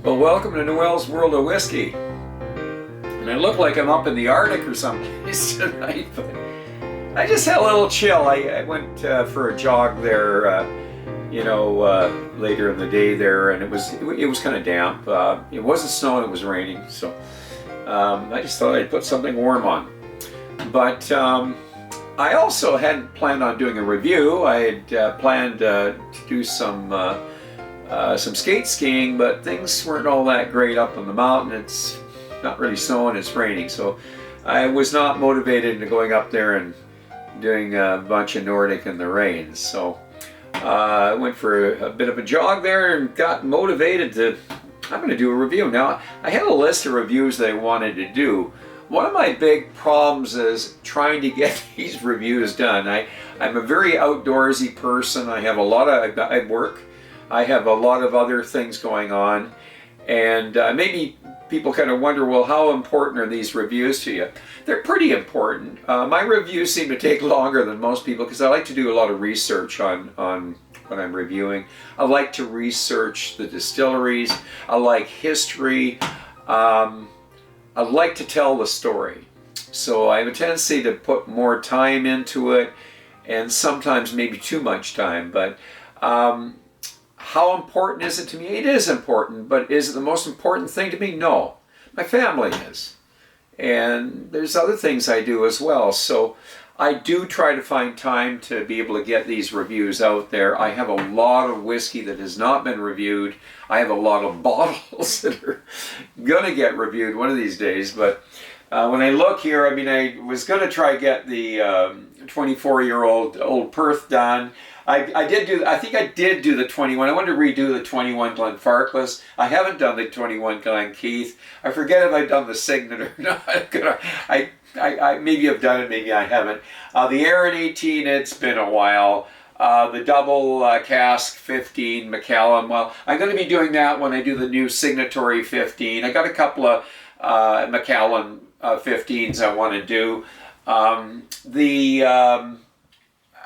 Well, welcome to Noel's World of Whiskey. And I look like I'm up in the Arctic or someplace tonight, but I just had a little chill. I went for a jog there, later in the day there, and it was kind of damp. It wasn't snowing, it was raining, so I just thought I'd put something warm on. But I also hadn't planned on doing a review. I had planned to do some skate skiing, but things weren't all that great up on the mountain. It's not really snowing, it's raining, so I was not motivated into going up there and doing a bunch of Nordic in the rain. So I went for a bit of a jog there and got motivated to, I'm going to do a review. Now, I had a list of reviews that I wanted to do. One of my big problems is trying to get these reviews done. I'm a very outdoorsy person. I have a lot of, I work. I have a lot of other things going on. And maybe people kind of wonder, well, how important are these reviews to you? They're pretty important. My reviews seem to take longer than most people because I like to do a lot of research on what I'm reviewing. I like to research the distilleries. I like history. I like to tell the story. So I have a tendency to put more time into it, and sometimes maybe too much time. But how important is it to me? It is important, but is it the most important thing to me? No. My family is. And there's other things I do as well. So I do try to find time to be able to get these reviews out there. I have a lot of whiskey that has not been reviewed. I have a lot of bottles that are going to get reviewed one of these days. But when I look here, I mean, I was going to try get the 24-year-old Old Perth done. I think I did do the 21. I wanted to redo the 21 Glenfarclas. I haven't done the 21 Glenkeith. I forget if I've done the Signet or not. I maybe I've done it, maybe I haven't. The Aaron 18, it's been a while. The double cask 15 Macallan. Well, I'm going to be doing that when I do the new Signatory 15. I got a couple of Macallan 15s I want to do.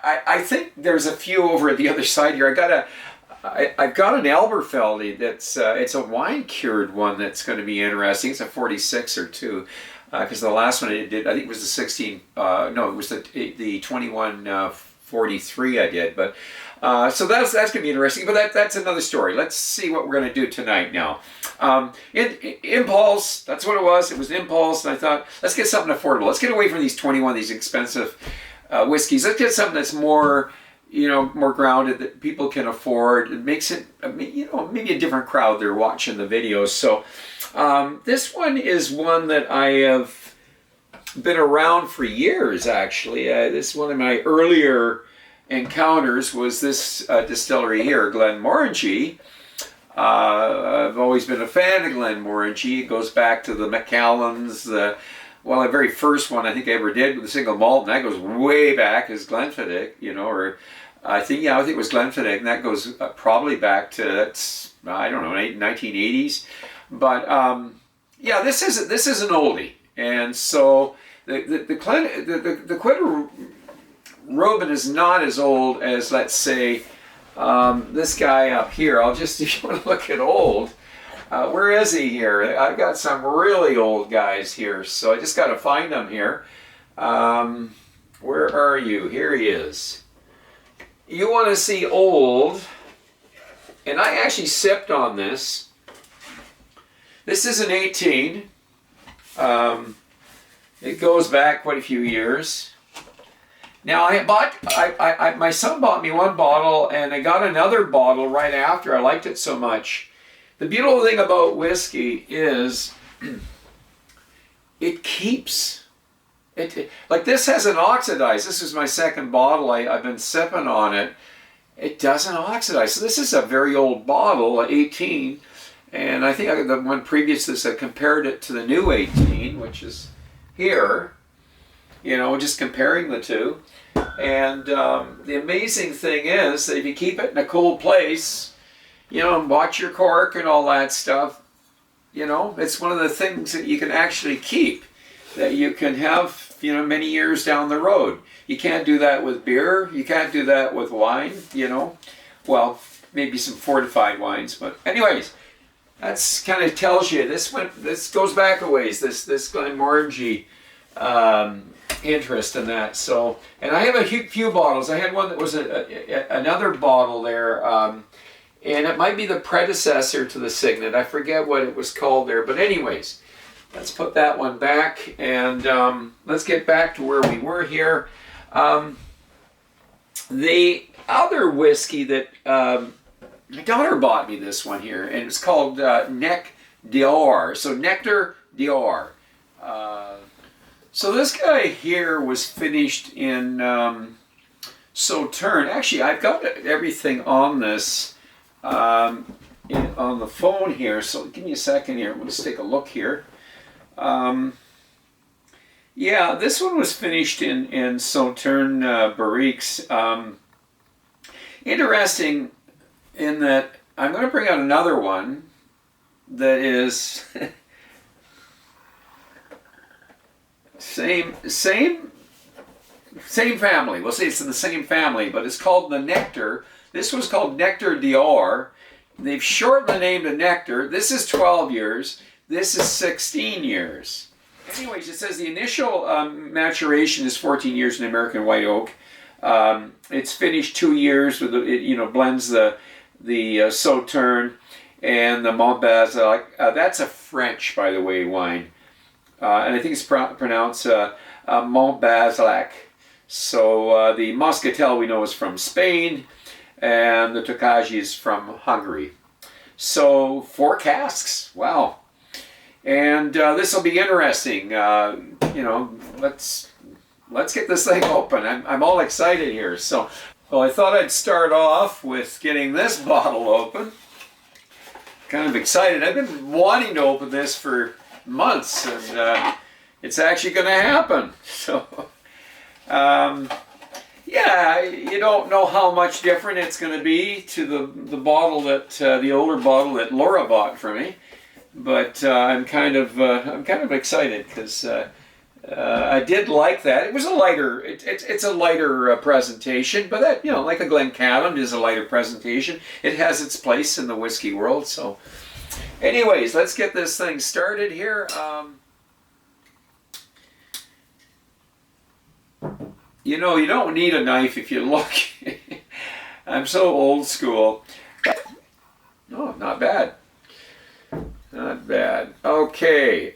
I think there's a few over at the other side here. I've got an Elberfeldy that's it's a wine cured one that's going to be interesting. It's a 46 or 2. Because the last one I did, I think it was the 16. No, it was the 21 43 I did. But so that's going to be interesting. But that's another story. Let's see what we're going to do tonight now. Impulse. That's what it was. It was an impulse, and I thought, let's get something affordable. Let's get away from these 21, these expensive whiskeys. Let's get something that's more, more grounded, that people can afford. It makes it, maybe a different crowd they're watching the videos. So this one is one that I have been around for years, actually. This is one of my earlier encounters was this distillery here, Glenmorangie. I've always been a fan of Glenmorangie. It goes back to the Macallans, the very first one I think I ever did with the Single Malt, and that goes way back as Glenfiddich, or I think it was Glenfiddich, and that goes probably back to, I don't know, 1980s. But this is an oldie, and so the Quitter Reuben is not as old as, let's say, this guy up here. I'll just, if you want to look at old, where is he here? I've got some really old guys here, so I just got to find them here. Where are you? Here he is. You want to see old, and I actually sipped on this. This is an 18. It goes back quite a few years. Now my son bought me one bottle, and I got another bottle right after. I liked it so much. The beautiful thing about whiskey is it keeps. Like this hasn't oxidized. This is my second bottle. I've been sipping on it. It doesn't oxidize. So this is a very old bottle, 18. And I think the one previous to this, I compared it to the new 18, which is here. Just comparing the two. And the amazing thing is that if you keep it in a cool place, and watch your cork and all that stuff, it's one of the things that you can actually keep, that you can have, many years down the road. You can't do that with beer. You can't do that with wine, Well, maybe some fortified wines, but anyways, that's kind of tells you this goes back a ways. This Glenmorangie interest in that. So, and I have a few bottles. I had one that was another bottle there, and it might be the predecessor to the Signet. I forget what it was called there, but anyways, let's put that one back, and let's get back to where we were here. The other whiskey that my daughter bought me this one here, and it's called Nectar D'Or. So Nectar D'Or. So this guy here was finished in Sauternes. Actually, I've got everything on this on the phone here. So give me a second here. Let's take a look here. Yeah, this one was finished in Sauternes barriques. Interesting in that I'm going to bring out another one that is same family. We'll say it's in the same family, but it's called the Nectar. This was called Nectar D'Or. They've shortened the name to Nectar. This is 12 years. This is 16 years. Anyways, it says the initial maturation is 14 years in American white oak. It's finished 2 years with it, blends the Sauternes and the Montbazillac. That's a French, by the way, wine, and I think it's pronounced Montbazillac. So the Muscatel we know is from Spain, and the Tokaji is from Hungary. So 4 casks. Wow. And this will be interesting. Let's get this thing open. I'm all excited here. So, well, I thought I'd start off with getting this bottle open. Kind of excited. I've been wanting to open this for months, and it's actually going to happen. So, yeah, you don't know how much different it's going to be to the bottle that the older bottle that Laura bought for me. But I'm kind of excited because I did like that. It was a lighter. It's a lighter presentation, but that like a Glencairn is a lighter presentation. It has its place in the whiskey world. So, anyways, let's get this thing started here. You don't need a knife if you look. I'm so old school. Oh, not bad. Not bad. Okay,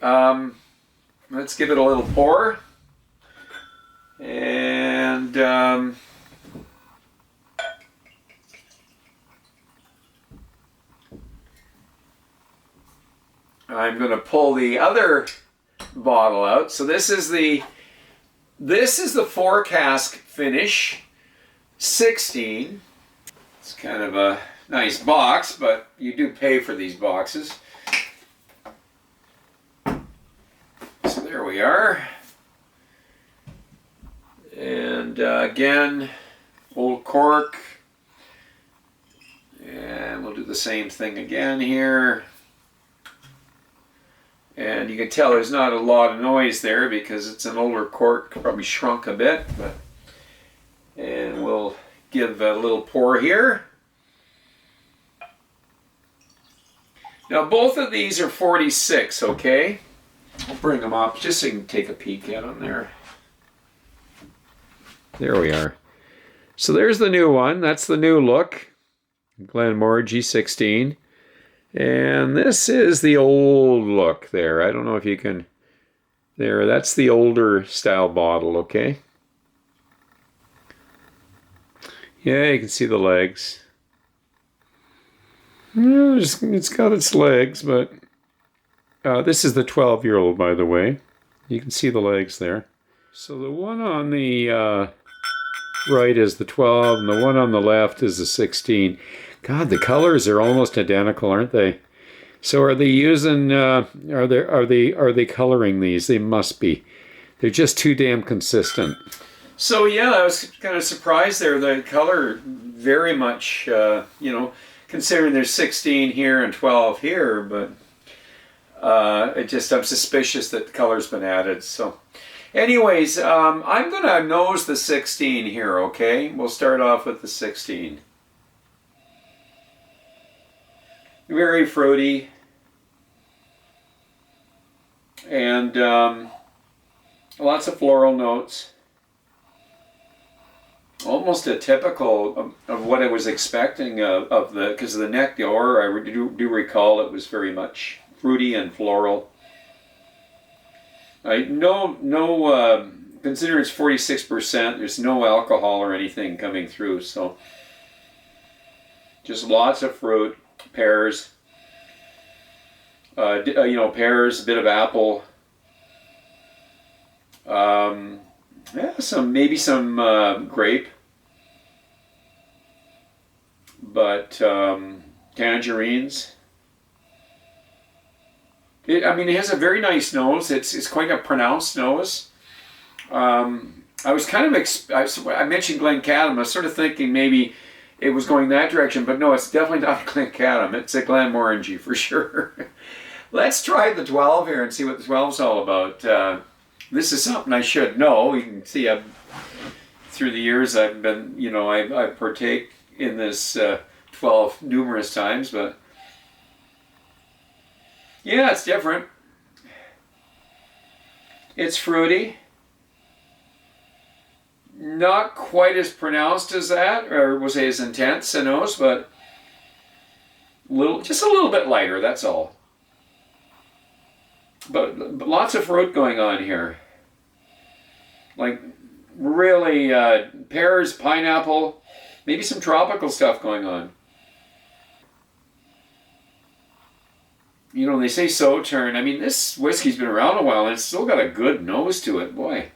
let's give it a little pour. And I'm going to pull the other bottle out. So this is the 4-cask finish, 16. It's kind of a nice box, but you do pay for these boxes. So there we are. And again, old cork. And we'll do the same thing again here. And you can tell there's not a lot of noise there because it's an older cork, probably shrunk a bit. And we'll give a little pour here. Now both of these are 46, okay? I'll bring them up just so you can take a peek at them there. There we are. So there's the new one. That's the new look. Glenmorangie 16. And this is the old look there. I don't know if you can... There, that's the older style bottle, okay? Yeah, you can see the legs. Yeah, it's got its legs, but... this is the 12-year-old, by the way. You can see the legs there. So the one on the right is the 12, and the one on the left is the 16. God, the colors are almost identical, aren't they? So are they using? Are they coloring these? They must be. They're just too damn consistent. So yeah, I was kind of surprised there. The color very much, considering there's 16 here and 12 here, but. I'm suspicious that the color's been added. So anyways, I'm going to nose the 16 here, okay? We'll start off with the 16. Very fruity. and lots of floral notes. Almost a typical of what I was expecting of the, because of the Nectar D'Or, I do recall it was very much fruity and floral. Considering it's 46%, there's no alcohol or anything coming through, so just lots of fruit, pears, pears, a bit of apple, maybe some grape, but tangerines. It has a very nice nose. It's quite a pronounced nose. I was kind of I mentioned Glencaddam. I was sort of thinking maybe it was going that direction, but no, it's definitely not Glencaddam. It's a Glenmorangie for sure. Let's try the 12 here and see what the 12 is all about. This is something I should know. You can see through the years I've been, I partake in this 12 numerous times, but yeah, it's different. It's fruity. Not quite as pronounced as that, or was it as intense a nose, but just a little bit lighter, that's all. But lots of fruit going on here. Like really pears, pineapple, maybe some tropical stuff going on. They say Sauterne. This whiskey's been around a while and it's still got a good nose to it, boy.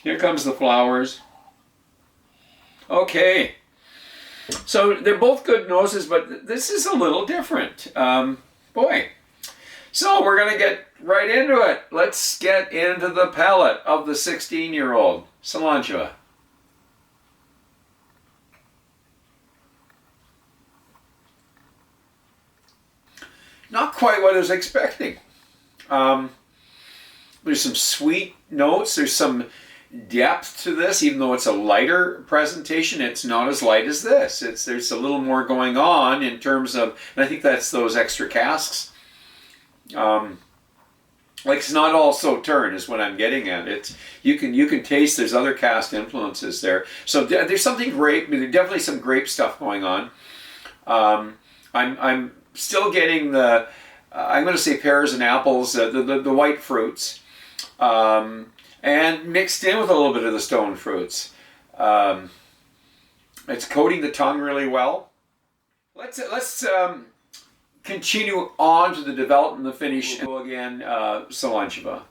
Here comes the flowers. Okay. So they're both good noses, but this is a little different. Boy. So we're going to get right into it. Let's get into the palate of the 16-year-old Slàinte Mhath. Not quite what I was expecting. There's some sweet notes. There's some depth to this, even though it's a lighter presentation. It's not as light as this. There's a little more going on in terms of, and I think that's those extra casks. It's not all Sauterne is what I'm getting at. You can taste there's other cask influences there. So there's something grape. There's definitely some grape stuff going on. I'm still getting the I'm going to say pears and apples, the white fruits, and mixed in with a little bit of the stone fruits. It's coating the tongue really well. Let's continue on to the development and the finish. We'll go again, Slàinte Mhath.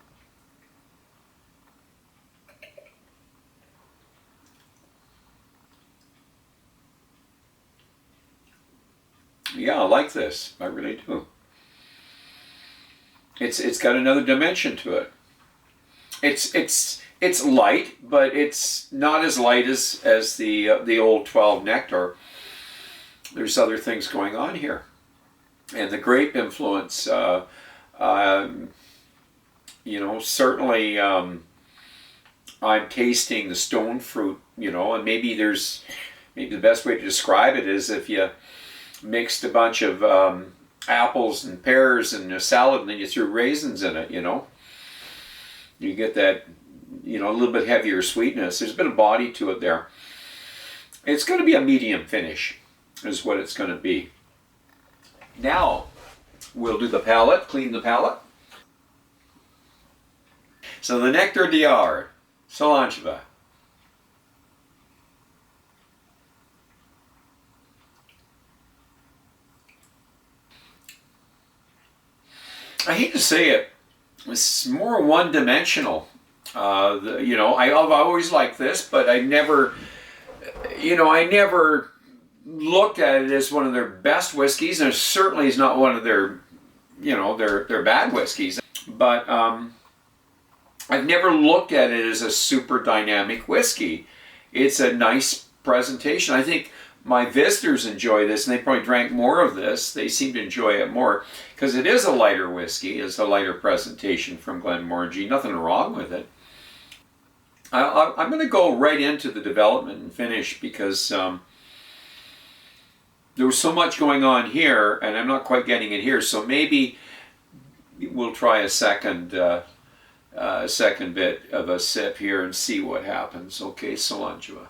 Yeah, I like this. I really do. It's got another dimension to it. It's light, but it's not as light as the old 12 Nectar. There's other things going on here. And the grape influence, certainly I'm tasting the stone fruit, and maybe the best way to describe it is if you mixed a bunch of apples and pears in a salad and then you threw raisins in it, you get that, a little bit heavier sweetness. There's a bit of body to it there. It's going to be a medium finish is what it's going to be. Now, we'll do the palate, clean the palate. So the Nectar D'Or, Slàinte Mhath. I hate to say it, it's more one-dimensional. I've always liked this, but I never looked at it as one of their best whiskeys, and it certainly is not one of their bad whiskeys. But I've never looked at it as a super dynamic whiskey. It's a nice presentation. I think my visitors enjoy this, and they probably drank more of this. They seem to enjoy it more because it is a lighter whiskey. It's a lighter presentation from Glenmorangie. Nothing wrong with it. I'm going to go right into the development and finish because there was so much going on here, and I'm not quite getting it here. So maybe we'll try a second bit of a sip here and see what happens. Okay, Slàinte Mhath.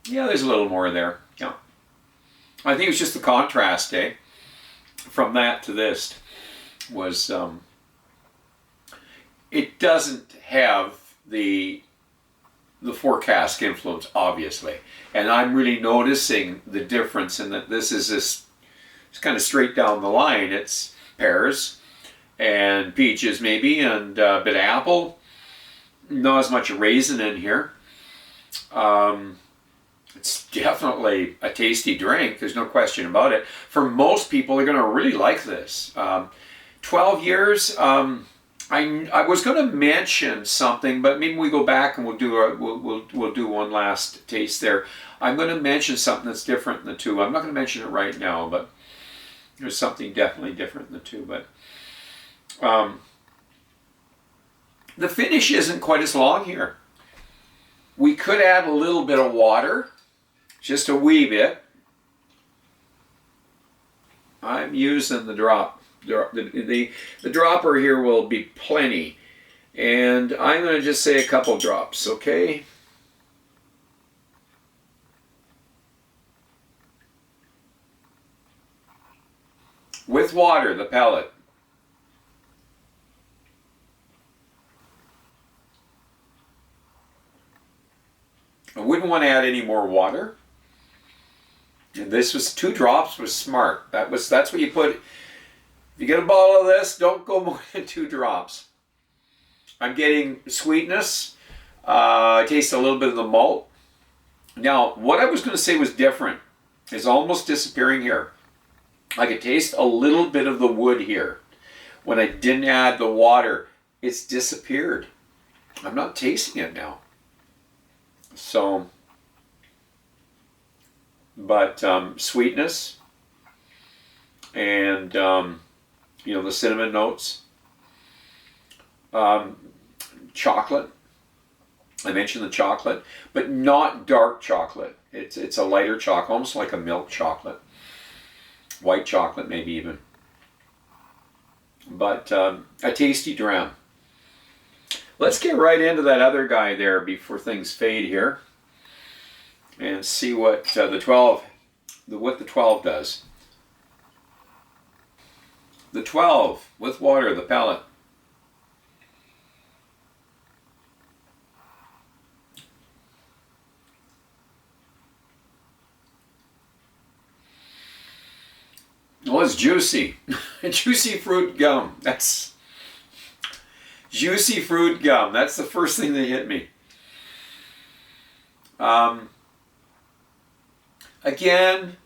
Yeah, there's a little more there. Yeah, I think it's just the contrast, from that to this was it doesn't have the forecast influence, obviously, and I'm really noticing the difference in that this is it's kind of straight down the line. It's pears and peaches maybe, and a bit of apple. Not as much raisin in here. It's definitely a tasty drink. There's no question about it. For most people, they're going to really like this. 12 years. I was going to mention something, but maybe we go back and we'll do one last taste there. I'm going to mention something that's different in the two. I'm not going to mention it right now, but there's something definitely different in the two. But the finish isn't quite as long here. We could add a little bit of water, just a wee bit. I'm using the drop. The dropper here will be plenty, and I'm going to just say a couple drops, okay? With water, the pellet. I wouldn't want to add any more water. And this was 2 drops was smart. That's what you put. If you get a bottle of this, don't go more than 2 drops. I'm getting sweetness. I taste a little bit of the malt. Now, what I was going to say was different is almost disappearing here. I could taste a little bit of the wood here. When I didn't add the water, it's disappeared. I'm not tasting it now. So, but sweetness and the cinnamon notes, chocolate. I mentioned the chocolate, but not dark chocolate. It's a lighter chocolate, almost like a milk chocolate, white chocolate maybe even. But a tasty dram. Let's get right into that other guy there before things fade here, and see what the 12 does. The 12 with water, the pellet. Well, it's juicy. Juicy fruit gum. That's juicy fruit gum. That's the first thing that hit me. Again,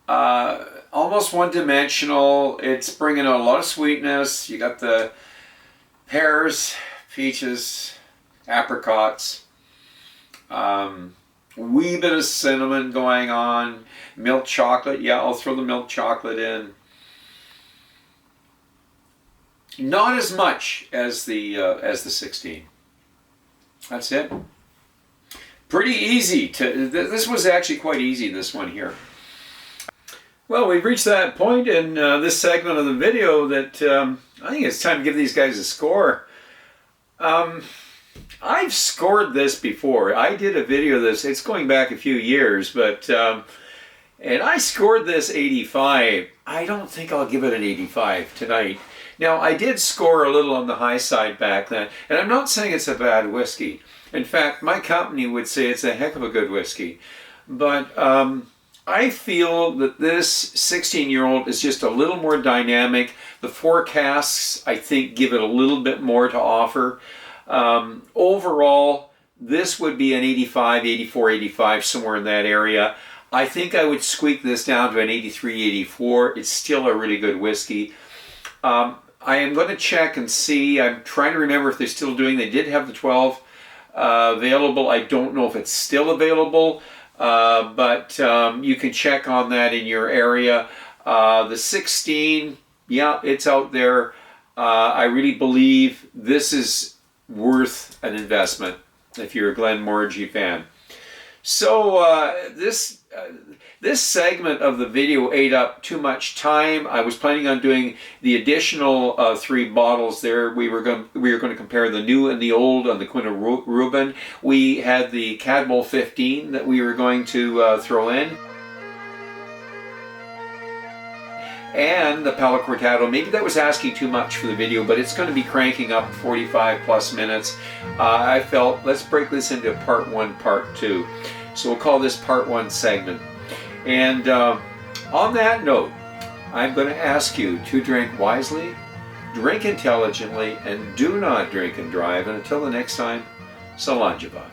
almost one-dimensional. It's bringing out a lot of sweetness. You got the pears, peaches, apricots, wee bit of cinnamon going on, milk chocolate. Yeah, I'll throw the milk chocolate in. Not as much as the 16. That's it. Pretty easy to. This was actually quite easy. This one here. Well, we've reached that point in this segment of the video that I think it's time to give these guys a score. I've scored this before. I did a video of this. It's going back a few years, but and I scored this 85. I don't think I'll give it an 85 tonight. Now, I did score a little on the high side back then, and I'm not saying it's a bad whiskey. In fact, my company would say it's a heck of a good whiskey. But I feel that this 16-year-old is just a little more dynamic. The forecasts, I think, give it a little bit more to offer. Overall, this would be an 85, 84, 85, somewhere in that area. I think I would squeak this down to an 83, 84. It's still a really good whiskey. I am going to check and see. I'm trying to remember if they're still doing. They did have the 12 available. I don't know if it's still available, but you can check on that in your area. The 16, yeah, it's out there. I really believe this is worth an investment. if you're a Glenmorangie fan. So this segment of the video ate up too much time. I was planning on doing the additional 3 bottles there. We were going to compare the new and the old on the Queen of Reuben. We had the Cadwell 15 that we were going to throw in, and the Palo Cortado. Maybe that was asking too much for the video, but it's going to be cranking up 45 plus minutes. I felt, let's break this into part 1, part 2. So we'll call this part 1 segment. And on that note, I'm going to ask you to drink wisely, drink intelligently, and do not drink and drive. And until the next time, Slàinte Mhath.